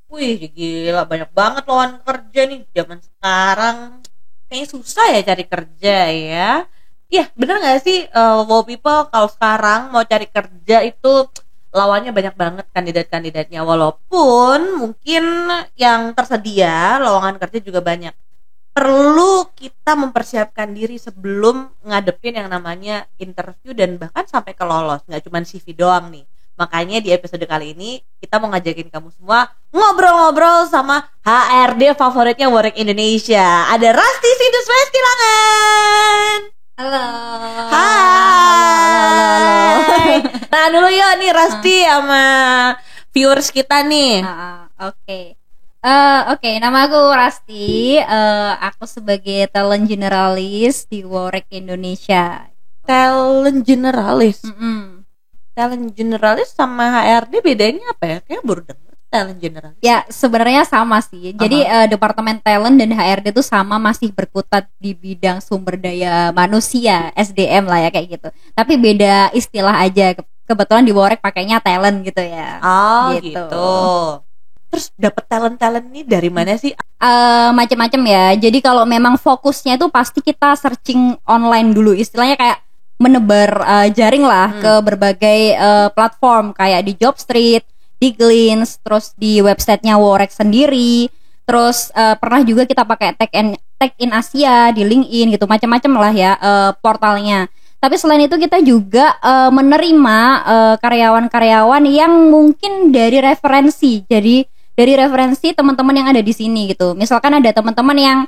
Wih, gila banyak banget lowongan kerja nih zaman sekarang. Kayaknya susah ya cari kerja ya. Iya, bener nggak sih, wow people kalau sekarang mau cari kerja itu lawannya banyak banget kandidat-kandidatnya. Walaupun mungkin yang tersedia lowongan kerja juga banyak. Perlu kita mempersiapkan diri sebelum ngadepin yang namanya interview dan bahkan sampai ke lolos, nggak cuma CV doang nih. Makanya di episode kali ini kita mau ngajakin kamu semua ngobrol-ngobrol sama HRD favoritnya Work Indonesia. Ada Rasti Sintus Kilangan. Halo. Hai. Nah dulu yuk nih Rasti sama viewers kita nih. Oke, nama aku Rasti. Aku sebagai talent generalis di Work Indonesia. Talent generalis. Mm-mm. Talent generalis sama HRD bedanya apa ya? Kayaknya baru denger talent generalis. Ya sebenarnya sama sih. Jadi departemen talent dan HRD itu sama, masih berkutat di bidang sumber daya manusia, SDM lah ya kayak gitu. Tapi beda istilah aja. Kebetulan di Work pakainya talent gitu ya. Oh gitu. Terus dapat talent ini dari mana sih? Macam-macam ya. Jadi kalau memang fokusnya itu pasti kita searching online dulu. Istilahnya kayak menebar jaring lah ke berbagai platform kayak di Jobstreet, di Glints, terus di websitenya Worek sendiri. Terus pernah juga kita pakai Tag in Asia di LinkedIn gitu, macam-macam lah ya portalnya. Tapi selain itu kita juga menerima karyawan-karyawan yang mungkin dari referensi. Jadi dari referensi teman-teman yang ada di sini gitu. Misalkan ada teman-teman yang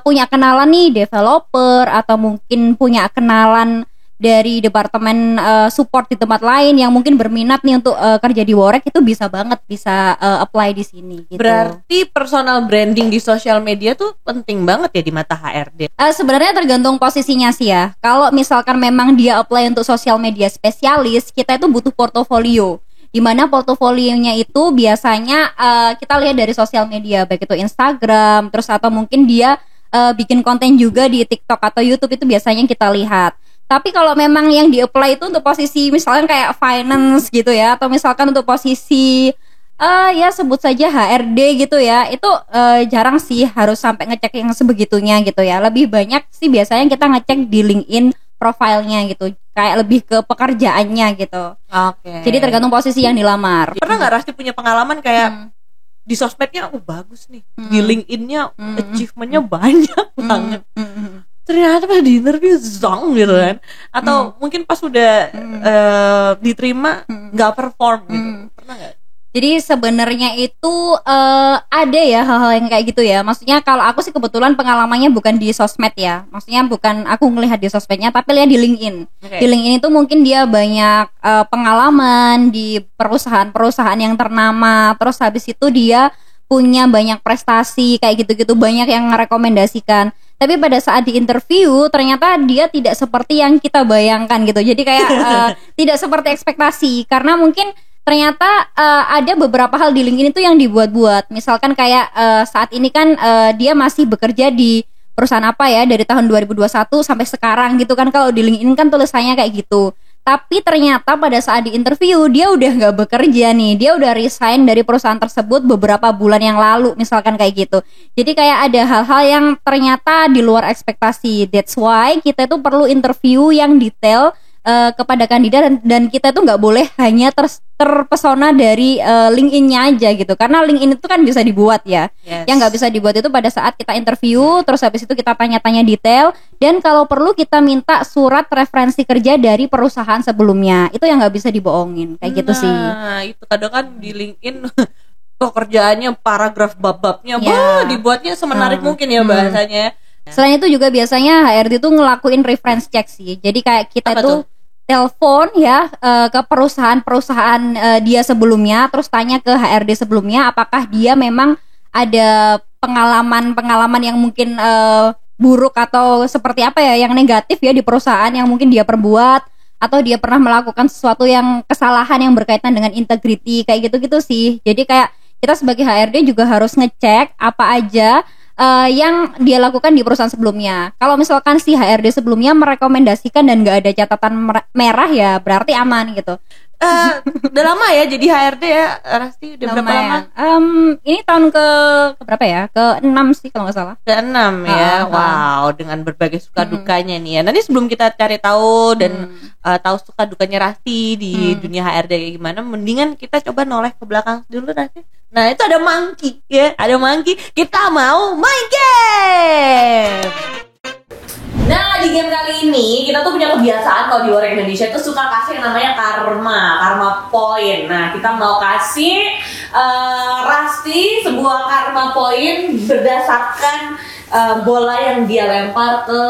punya kenalan nih developer atau mungkin punya kenalan dari departemen support di tempat lain yang mungkin berminat nih untuk kerja di Worek, itu bisa apply di sini gitu. Berarti personal branding di sosial media tuh penting banget ya di mata HRD. Sebenarnya tergantung posisinya sih ya. Kalau misalkan memang dia apply untuk sosial media spesialis, kita itu butuh portofolio. Di mana portofolionya itu biasanya kita lihat dari sosial media, baik itu Instagram, terus atau mungkin dia bikin konten juga di TikTok atau YouTube, itu biasanya kita lihat. Tapi kalau memang yang di-apply itu untuk posisi misalkan kayak finance gitu ya, atau misalkan untuk posisi ya sebut saja HRD gitu ya, itu jarang sih harus sampai ngecek yang sebegitunya gitu ya. Lebih banyak sih biasanya kita ngecek di LinkedIn profilnya gitu, kayak lebih ke pekerjaannya gitu. Oke. Jadi tergantung posisi yang dilamar. Pernah nggak Rasti punya pengalaman kayak di sosmednya bagus nih, di LinkedIn-nya achievementnya banyak banget. Ternyata pas di interview zong gitu kan, atau mungkin pas udah diterima nggak perform gitu. Pernah nggak? Jadi sebenarnya itu ada ya hal-hal yang kayak gitu ya. Maksudnya kalau aku sih kebetulan pengalamannya bukan di sosmed ya. Maksudnya bukan aku ngelihat di sosmednya, tapi lihat di LinkedIn. Di LinkedIn itu mungkin dia banyak pengalaman di perusahaan-perusahaan yang ternama. Terus habis itu dia punya banyak prestasi kayak gitu-gitu, banyak yang merekomendasikan. Tapi pada saat di interview ternyata dia tidak seperti yang kita bayangkan gitu. Jadi kayak tidak seperti ekspektasi, karena mungkin ternyata ada beberapa hal di LinkedIn itu yang dibuat-buat. Misalkan kayak saat ini kan dia masih bekerja di perusahaan apa ya dari tahun 2021 sampai sekarang gitu kan. Kalau di LinkedIn kan tulisannya kayak gitu. Tapi ternyata pada saat di interview dia udah gak bekerja nih, dia udah resign dari perusahaan tersebut beberapa bulan yang lalu, misalkan kayak gitu. Jadi kayak ada hal-hal yang ternyata di luar ekspektasi. That's why kita tuh perlu interview yang detail kepada kandidat, dan kita tuh nggak boleh hanya terpesona dari LinkedIn-nya aja gitu, karena LinkedIn itu kan bisa dibuat ya. Yang nggak bisa dibuat itu pada saat kita interview, terus habis itu kita tanya-tanya detail, dan kalau perlu kita minta surat referensi kerja dari perusahaan sebelumnya. Itu yang nggak bisa dibohongin kayak gitu sih. Nah itu kadang kan di LinkedIn pekerjaannya paragraf bab-babnya dibuatnya semenarik mungkin ya bahasanya. Selain itu juga biasanya HRD itu ngelakuin reference check sih. Jadi kayak kita tuh telepon ya ke perusahaan-perusahaan dia sebelumnya, terus tanya ke HRD sebelumnya apakah dia memang ada pengalaman yang mungkin buruk atau seperti apa ya, yang negatif ya di perusahaan yang mungkin dia perbuat, atau dia pernah melakukan sesuatu yang kesalahan yang berkaitan dengan integrity kayak gitu-gitu sih. Jadi kayak kita sebagai HRD juga harus ngecek apa aja yang dia lakukan di perusahaan sebelumnya. Kalau misalkan si HRD sebelumnya merekomendasikan dan nggak ada catatan merah ya berarti aman gitu. Udah lama ya jadi HRD ya, Rasti? Udah berapa lama? Ini tahun ke berapa ya? Ke-6 sih kalau nggak salah. Ke-6 ya. Wow, dengan berbagai suka dukanya nih ya. Nanti sebelum kita cari tahu dan tahu suka dukanya Rasti di dunia HRD kayak gimana, mendingan kita coba noleh ke belakang dulu Rasti. Nah, itu ada Monkey ya, ada Monkey. Kita mau main game. Nah, di game kali ini kita tuh punya kebiasaan kalau di luar Indonesia itu suka kasih yang namanya karma point. Nah, kita mau kasih Rasti sebuah karma point berdasarkan bola yang dia lempar ke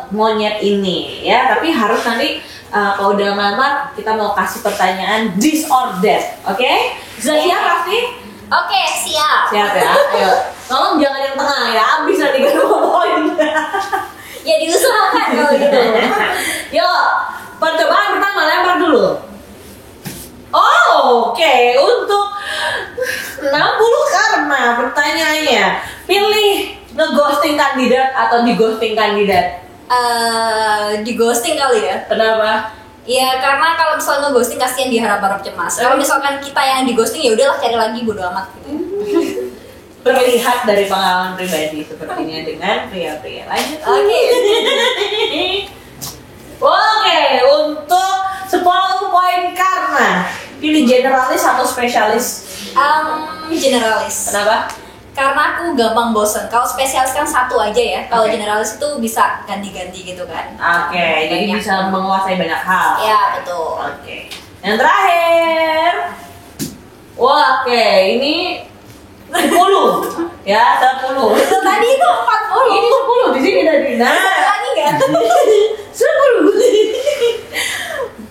monyet ini ya. Tapi harus nanti kalau udah lempar kita mau kasih pertanyaan this or that. Oke? Sudah siap Rasti? Oke, siap. Siap ya. Ayo. Tolong jangan yang tengah ya. Habis nanti karma point. Ya diusahakan kalau gitu. Yuk, percobaan pertama lempar dulu. Oke. Untuk 60 karma pertanyaannya. Pilih nge-ghosting kandidat atau di-ghosting kandidat? Di ghosting kali ya. Kenapa? Ya karena kalau misalnya nge-ghosting kasihan diharap-harap cemas. Kalau misalkan kita yang di ghosting ya udahlah cari lagi bodo amat. Terlihat dari pengalaman pribadi sepertinya dengan pria-pria. Lanjut. Oke, untuk 10 poin karma. Pilih generalis atau spesialis? Generalis. Kenapa? Karena aku gampang bosen. Kalau spesialis kan satu aja ya. Kalau generalis itu bisa ganti-ganti gitu kan. Oke, jadi bisa menguasai banyak hal. Ya, betul. Oke. Yang terakhir. Oke, ini 10 ya, 10. Itu tadi itu 40. Ini 10 di sini tadi. Nah, lagi enggak? 10.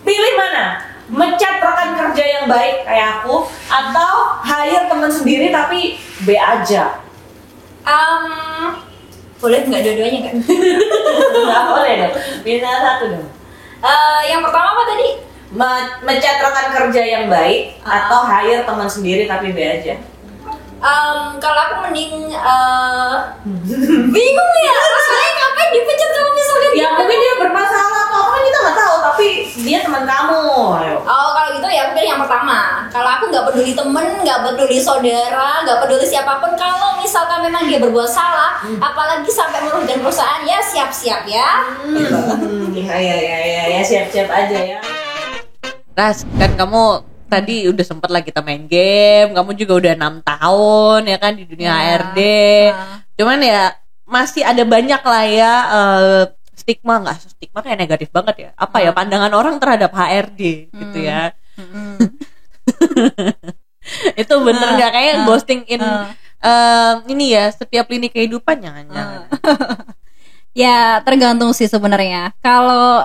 Pilih mana? Mencat rekan kerja yang baik kayak aku atau hire teman sendiri tapi B aja? Boleh nggak dua-duanya nggak? Nggak boleh dong. Pilih satu dong. Yang pertama apa tadi? Mencat rekan kerja yang baik atau hire teman sendiri tapi B aja? Kalau aku mending bingung ya, masalahnya ngapain dipecat sama misalnya Ya mungkin dia bermasalah atau apa kita nggak tahu, tapi dia teman kamu. Ayo. Oh kalau gitu ya aku pilih yang pertama. Kalau aku nggak peduli temen, nggak peduli saudara, nggak peduli siapapun. Kalau misalkan memang dia berbuat salah, apalagi sampai merugikan perusahaan, ya siap-siap ya. Ya siap-siap aja ya. Ras, kan kamu tadi udah sempet lah kita main game, kamu juga udah 6 tahun ya kan di dunia HRD. Cuman ya masih ada banyak lah ya stigma kayak negatif banget ya. Apa ya pandangan orang terhadap HRD gitu ya. Itu bener nggak kayak ghosting ini ya setiap lini kehidupan jangan. Ya tergantung sih sebenarnya. Kalau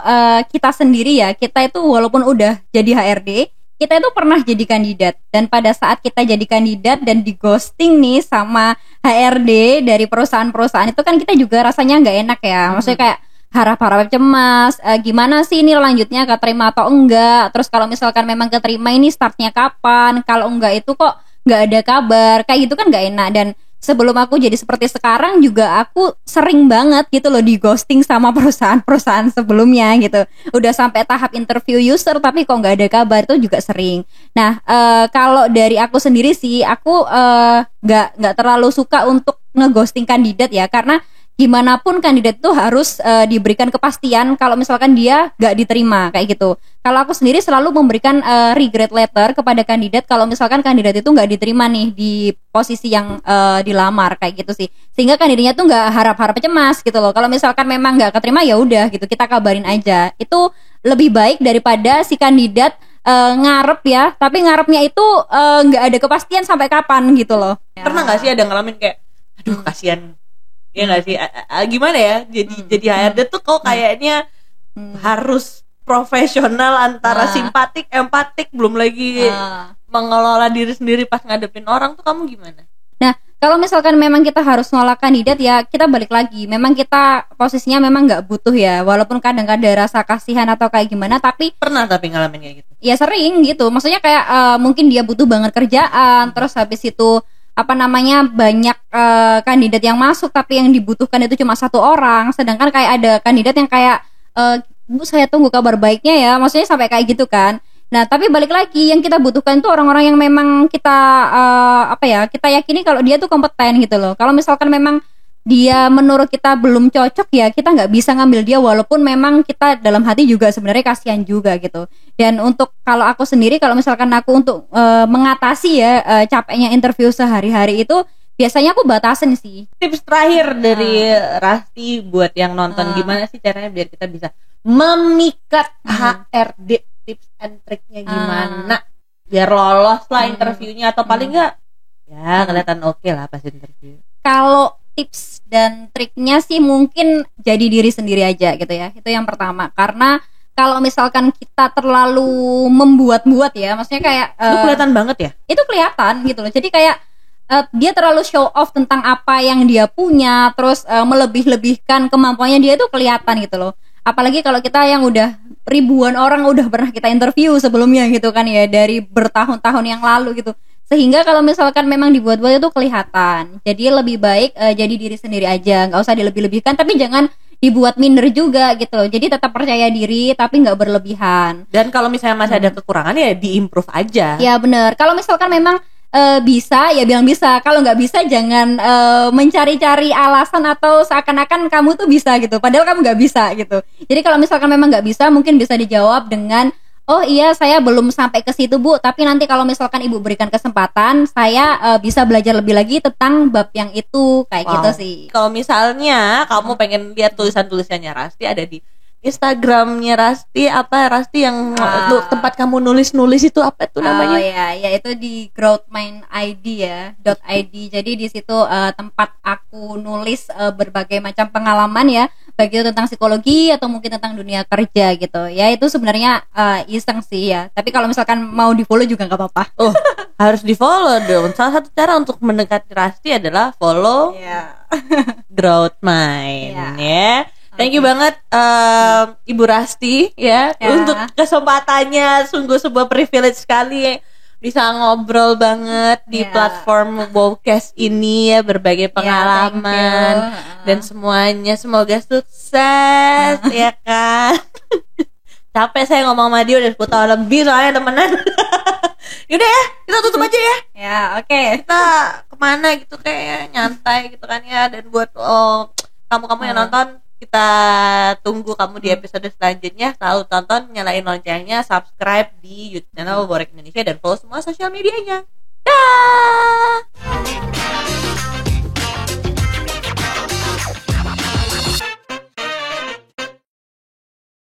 kita sendiri ya, kita itu walaupun udah jadi HRD, kita itu pernah jadi kandidat, dan pada saat kita jadi kandidat dan di ghosting nih sama HRD dari perusahaan-perusahaan itu kan kita juga rasanya nggak enak ya. Maksudnya kayak harap-harap cemas, gimana sih ini lanjutnya keterima atau enggak, terus kalau misalkan memang keterima ini startnya kapan, kalau enggak itu kok nggak ada kabar, kayak gitu kan nggak enak. Dan sebelum aku jadi seperti sekarang juga aku sering banget gitu loh di ghosting sama perusahaan-perusahaan sebelumnya gitu. Udah sampai tahap interview user tapi kok nggak ada kabar, itu juga sering. Nah kalau dari aku sendiri sih aku nggak terlalu suka untuk ngeghosting kandidat ya, karena gimana pun kandidat itu harus diberikan kepastian kalau misalkan dia nggak diterima kayak gitu. Kalau aku sendiri selalu memberikan regret letter kepada kandidat kalau misalkan kandidat itu nggak diterima nih di posisi yang dilamar kayak gitu sih, sehingga kandidatnya tuh nggak harap-harap cemas gitu loh. Kalau misalkan memang nggak keterima ya udah gitu, kita kabarin aja. Itu lebih baik daripada si kandidat ngarep ya, tapi ngarepnya itu nggak ada kepastian sampai kapan gitu loh. Pernah nggak sih ada ngalamin kayak aduh kasihan ya nggak sih, gimana ya jadi HRD tuh kok kayaknya harus profesional antara simpatik, empatik, belum lagi mengelola diri sendiri pas ngadepin orang tuh, kamu gimana? Nah kalau misalkan memang kita harus nolak kandidat ya kita balik lagi, memang kita posisinya memang nggak butuh ya, walaupun kadang ada rasa kasihan atau kayak gimana, tapi pernah tapi ngalamin kayak gitu? Ya sering gitu, maksudnya kayak mungkin dia butuh banget kerjaan, terus habis itu banyak kandidat yang masuk tapi yang dibutuhkan itu cuma satu orang, sedangkan kayak ada kandidat yang kayak Bu saya tunggu kabar baiknya ya, maksudnya sampai kayak gitu kan. Nah, tapi balik lagi yang kita butuhkan tuh orang-orang yang memang kita kita yakini kalau dia tuh kompeten gitu loh. Kalau misalkan memang dia menurut kita belum cocok ya kita nggak bisa ngambil dia, walaupun memang kita dalam hati juga sebenarnya kasihan juga gitu. Dan untuk kalau aku sendiri, kalau misalkan aku untuk mengatasi ya capeknya interview sehari-hari itu, biasanya aku batasin sih. Tips terakhir dari Rasti buat yang nonton, gimana sih caranya biar kita bisa memikat HRD, tips and triknya gimana biar lolos lah interviewnya, atau paling enggak ya kelihatan oke lah pas interview. Kalau tips dan triknya sih mungkin jadi diri sendiri aja gitu ya, itu yang pertama. Karena kalau misalkan kita terlalu membuat-buat ya, maksudnya kayak itu kelihatan banget ya, itu kelihatan gitu loh. Jadi kayak dia terlalu show off tentang apa yang dia punya, terus melebih-lebihkan kemampuannya dia, itu kelihatan gitu loh. Apalagi kalau kita yang udah ribuan orang udah pernah kita interview sebelumnya gitu kan ya, dari bertahun-tahun yang lalu gitu. Sehingga kalau misalkan memang dibuat-buat itu kelihatan. Jadi lebih baik jadi diri sendiri aja, nggak usah dilebih-lebihkan, tapi jangan dibuat minder juga gitu loh. Jadi tetap percaya diri tapi nggak berlebihan. Dan kalau misalnya masih ada kekurangan ya diimprove aja. Ya bener, kalau misalkan memang bisa ya bilang bisa, kalau nggak bisa jangan mencari-cari alasan atau seakan-akan kamu tuh bisa gitu, padahal kamu nggak bisa gitu. Jadi kalau misalkan memang nggak bisa, mungkin bisa dijawab dengan, oh iya saya belum sampai ke situ Bu, tapi nanti kalau misalkan Ibu berikan kesempatan, saya bisa belajar lebih lagi tentang bab yang itu, kayak gitu sih. Kalau misalnya kamu pengen lihat tulisan-tulisannya Rasti, ada di Instagramnya Rasti, apa Rasti yang tempat kamu nulis itu apa tuh namanya? Oh ya itu di growthmind.id ya, .id. Jadi di situ tempat aku nulis berbagai macam pengalaman ya, baik itu tentang psikologi atau mungkin tentang dunia kerja gitu. Ya itu sebenarnya iseng sih ya. Tapi kalau misalkan mau di-follow juga nggak apa-apa. Oh, harus di-follow dong. Salah satu cara untuk mendekati Rasti adalah follow Growthmind ya. Thank you banget Ibu Rasti ya untuk kesempatannya, sungguh sebuah privilege sekali bisa ngobrol banget di platform Wowcast ini ya, berbagi pengalaman dan semuanya, semoga sukses ya kan. Capek saya ngomong sama dia udah 10 tahun lebih soalnya temenan. Yaudah ya, kita tutup aja ya. Ya oke. Kita kemana gitu kayak nyantai gitu kan ya. Dan buat kamu-kamu yang nonton, kita tunggu kamu di episode selanjutnya. Selalu tonton, nyalain loncengnya, subscribe di YouTube channel Worek Indonesia, dan follow semua sosial medianya. Dah.